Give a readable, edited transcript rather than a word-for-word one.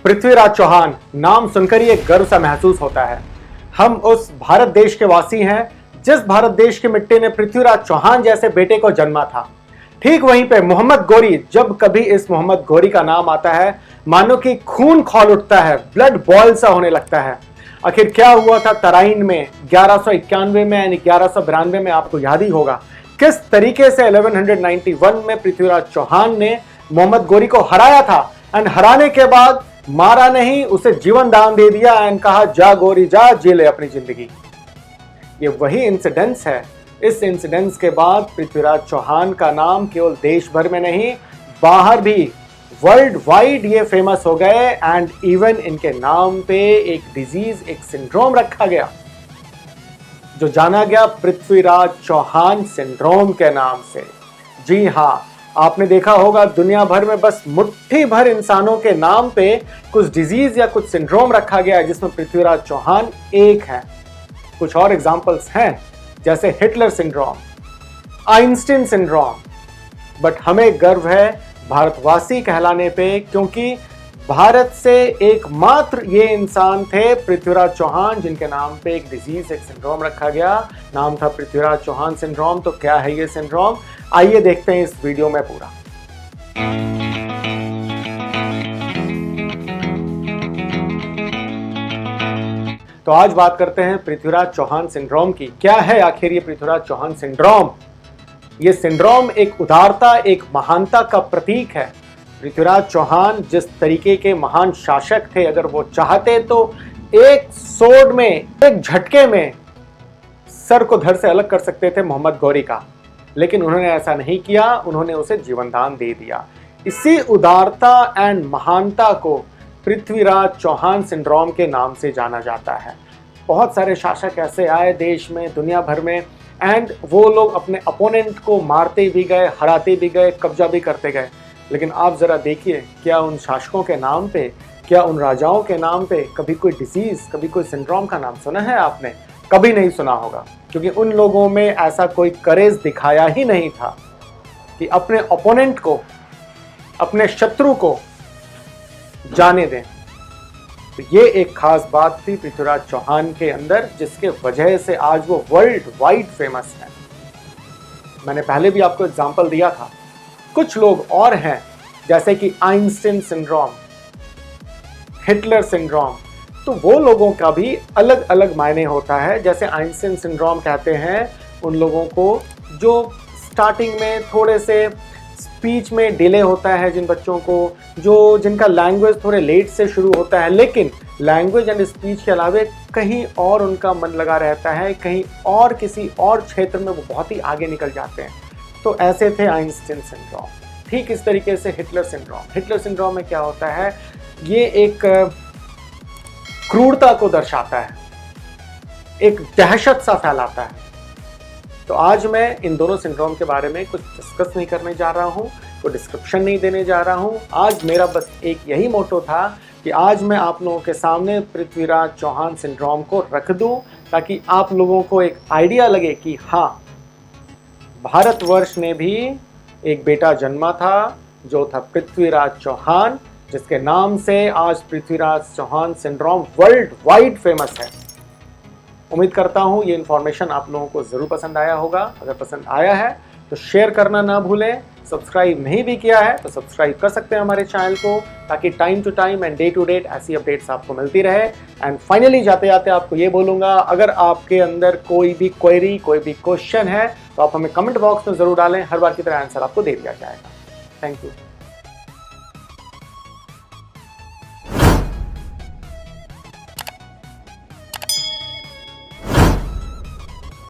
पृथ्वीराज चौहान नाम सुनकर ही एक गर्व सा महसूस होता है। हम उस भारत देश के वासी हैं जिस भारत देश की मिट्टी ने पृथ्वीराज चौहान जैसे बेटे को जन्मा था। ठीक वहीं पे मोहम्मद गोरी, जब कभी इस मोहम्मद गोरी का नाम आता है मानो कि खून खौल उठता है, ब्लड बॉयल सा होने लगता है। आखिर क्या हुआ था तराइन में 1191 में यानी 1192 में, आपको याद ही होगा किस तरीके से 1191 में पृथ्वीराज चौहान ने मोहम्मद गोरी को हराया था। एंड हराने के बाद मारा नहीं, उसे जीवन दान दे दिया एंड कहा जा गोरी जा, जी ले अपनी जिंदगी। ये वही इंसिडेंस है। इस इंसिडेंस के बाद पृथ्वीराज चौहान का नाम केवल देश भर में नहीं, बाहर भी वर्ल्ड वाइड ये फेमस हो गए। एंड इवन इनके नाम पे एक डिजीज, एक सिंड्रोम रखा गया जो जाना गया पृथ्वीराज चौहान सिंड्रोम के नाम से। जी हाँ, आपने देखा होगा दुनिया भर में बस मुट्ठी भर इंसानों के नाम पे कुछ डिजीज या कुछ सिंड्रोम रखा गया है, जिसमें पृथ्वीराज चौहान एक है। कुछ और एग्जांपल्स हैं जैसे Hitler syndrome, Einstein syndrome. But हमें गर्व है भारतवासी कहलाने पे, क्योंकि भारत से एकमात्र ये इंसान थे पृथ्वीराज चौहान जिनके नाम पे एक डिजीज, एक सिंड्रोम रखा गया। नाम था पृथ्वीराज चौहान सिंड्रोम। तो क्या है ये सिंड्रोम, आइए देखते हैं इस वीडियो में पूरा। तो आज बात करते हैं पृथ्वीराज चौहान सिंड्रोम की। क्या है आखिर ये पृथ्वीराज चौहान सिंड्रोम? ये सिंड्रोम एक उदारता, एक महानता का प्रतीक है। पृथ्वीराज चौहान जिस तरीके के महान शासक थे, अगर वो चाहते तो एक सोड में, एक झटके में सर को धड़ से अलग कर सकते थे मोहम्मद गौरी का, लेकिन उन्होंने ऐसा नहीं किया। उन्होंने उसे जीवन दान दे दिया। इसी उदारता एंड महानता को पृथ्वीराज चौहान सिंड्रोम के नाम से जाना जाता है। बहुत सारे शासक ऐसे आए देश में, दुनिया भर में, एंड वो लोग अपने अपोनेंट को मारते भी गए, हराते भी गए, कब्जा भी करते गए। लेकिन आप जरा देखिए, क्या उन शासकों के नाम पे, क्या उन राजाओं के नाम पे कभी कोई डिसीज, कभी कोई सिंड्रोम का नाम सुना है आपने? कभी नहीं सुना होगा, क्योंकि उन लोगों में ऐसा कोई करेज दिखाया ही नहीं था कि अपने ओपोनेंट को, अपने शत्रु को जाने दें। तो ये एक खास बात थी पृथ्वीराज चौहान के अंदर, जिसके वजह से आज वो वर्ल्ड वाइड फेमस है। मैंने पहले भी आपको एग्जांपल दिया था। कुछ लोग और हैं जैसे कि आइंस्टीन सिंड्रोम, हिटलर सिंड्रोम। तो वो लोगों का भी अलग अलग मायने होता है। जैसे आइंस्टीन सिंड्रोम कहते हैं उन लोगों को जो स्टार्टिंग में थोड़े से स्पीच में डिले होता है, जिन बच्चों को जिनका लैंग्वेज थोड़े लेट से शुरू होता है, लेकिन लैंग्वेज एंड स्पीच के अलावा कहीं और उनका मन लगा रहता है, कहीं और किसी और क्षेत्र में वो बहुत ही आगे निकल जाते हैं। तो ऐसे थे आइंस्टीन सिंड्रोम। ठीक इस तरीके से हिटलर सिंड्रोम। हिटलर सिंड्रोम में क्या होता है, ये एक क्रूरता को दर्शाता है, एक दहशत सा फैलाता है। तो आज मैं इन दोनों सिंड्रोम के बारे में कुछ डिस्कस नहीं करने जा रहा हूँ, कोई डिस्क्रिप्शन नहीं देने जा रहा हूँ। आज मेरा बस एक यही मोटो था कि आज मैं आप लोगों के सामने पृथ्वीराज चौहान सिंड्रोम को रख दूं, ताकि आप लोगों को एक आइडिया लगे कि हाँ, भारतवर्ष ने भी एक बेटा जन्मा था जो था पृथ्वीराज चौहान, जिसके नाम से आज Prithviraj Chauhan syndrome world wide famous है। उम्मीद करता हूँ ये इन्फॉर्मेशन आप लोगों को ज़रूर पसंद आया होगा। अगर पसंद आया है तो शेयर करना ना भूलें। सब्सक्राइब नहीं भी किया है तो सब्सक्राइब कर सकते हैं हमारे चैनल को, ताकि time to time and day to date ऐसी अपडेट्स आपको मिलती रहे। एंड फाइनली जाते जाते आपको ये बोलूँगा, अगर आपके अंदर कोई भी क्वेरी, कोई भी क्वेश्चन है तो आप हमें कमेंट बॉक्स में ज़रूर डालें। हर बार की तरह आंसर आपको दे दिया जाएगा। Thank you.